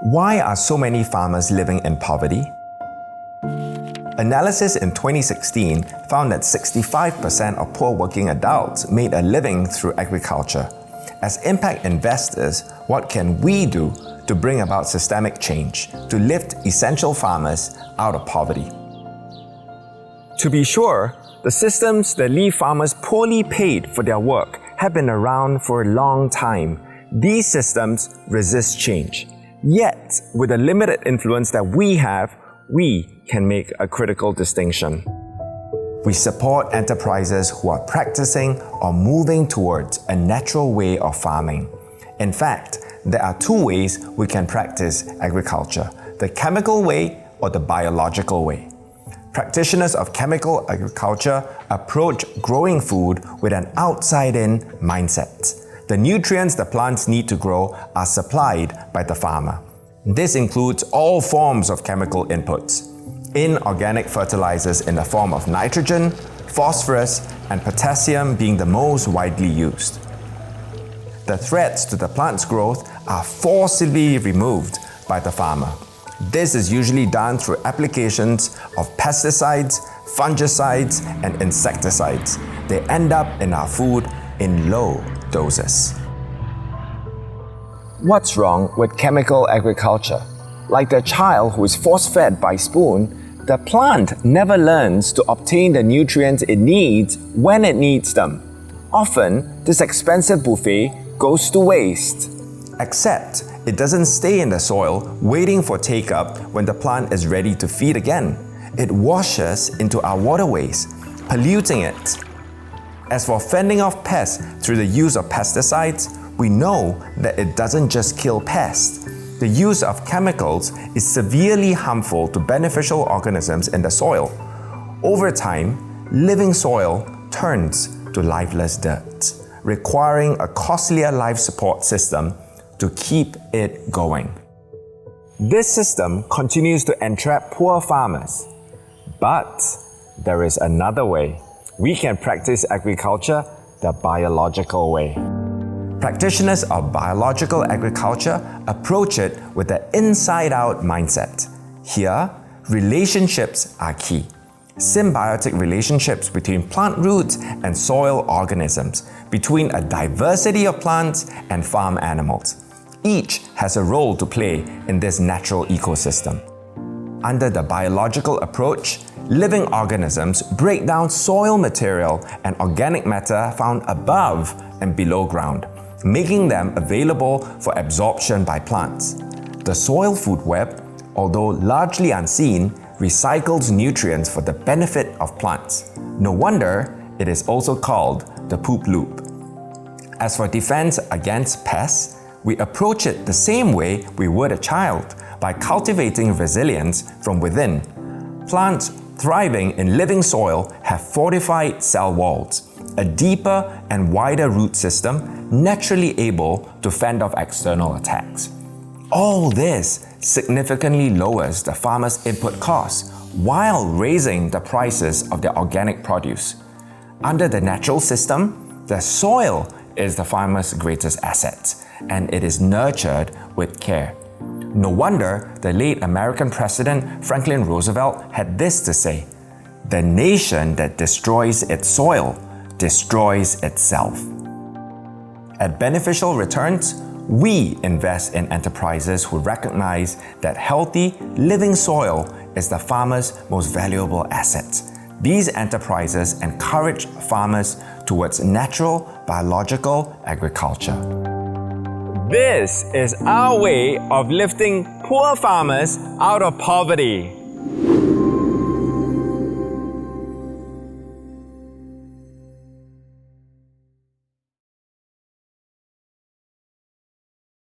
Why are so many farmers living in poverty? Analysis in 2016 found that 65% of poor working adults made a living through agriculture. As impact investors, what can we do to bring about systemic change to lift essential farmers out of poverty? To be sure, the systems that leave farmers poorly paid for their work have been around for a long time. These systems resist change. Yet, with the limited influence that we have, we can make a critical distinction. We support enterprises who are practicing or moving towards a natural way of farming. In fact, there are two ways we can practice agriculture: the chemical way or the biological way. Practitioners of chemical agriculture approach growing food with an outside-in mindset. The nutrients the plants need to grow are supplied by the farmer. This includes all forms of chemical inputs. Inorganic fertilizers in the form of nitrogen, phosphorus, and potassium being the most widely used. The threats to the plant's growth are forcibly removed by the farmer. This is usually done through applications of pesticides, fungicides, and insecticides. They end up in our food in low doses. What's wrong with chemical agriculture? Like the child who is force-fed by spoon, the plant never learns to obtain the nutrients it needs when it needs them. Often, this expensive buffet goes to waste. Except, it doesn't stay in the soil waiting for take-up when the plant is ready to feed again. It washes into our waterways, polluting it. As for fending off pests through the use of pesticides, we know that it doesn't just kill pests. The use of chemicals is severely harmful to beneficial organisms in the soil. Over time, living soil turns to lifeless dirt, requiring a costlier life support system to keep it going. This system continues to entrap poor farmers. But there is another way. We can practice agriculture the biological way. Practitioners of biological agriculture approach it with an inside-out mindset. Here, relationships are key. Symbiotic relationships between plant roots and soil organisms, between a diversity of plants and farm animals. Each has a role to play in this natural ecosystem. Under the biological approach, living organisms break down soil material and organic matter found above and below ground, making them available for absorption by plants. The soil food web, although largely unseen, recycles nutrients for the benefit of plants. No wonder it is also called the poop loop. As for defense against pests, we approach it the same way we would a child, by cultivating resilience from within. Plants thriving in living soil have fortified cell walls, a deeper and wider root system naturally able to fend off external attacks. All this significantly lowers the farmer's input costs while raising the prices of their organic produce. Under the natural system, the soil is the farmer's greatest asset, and it is nurtured with care. No wonder the late American President Franklin Roosevelt had this to say: "The nation that destroys its soil destroys itself." At Beneficial Returns, we invest in enterprises who recognize that healthy, living soil is the farmer's most valuable asset. These enterprises encourage farmers towards natural, biological agriculture. This is our way of lifting poor farmers out of poverty.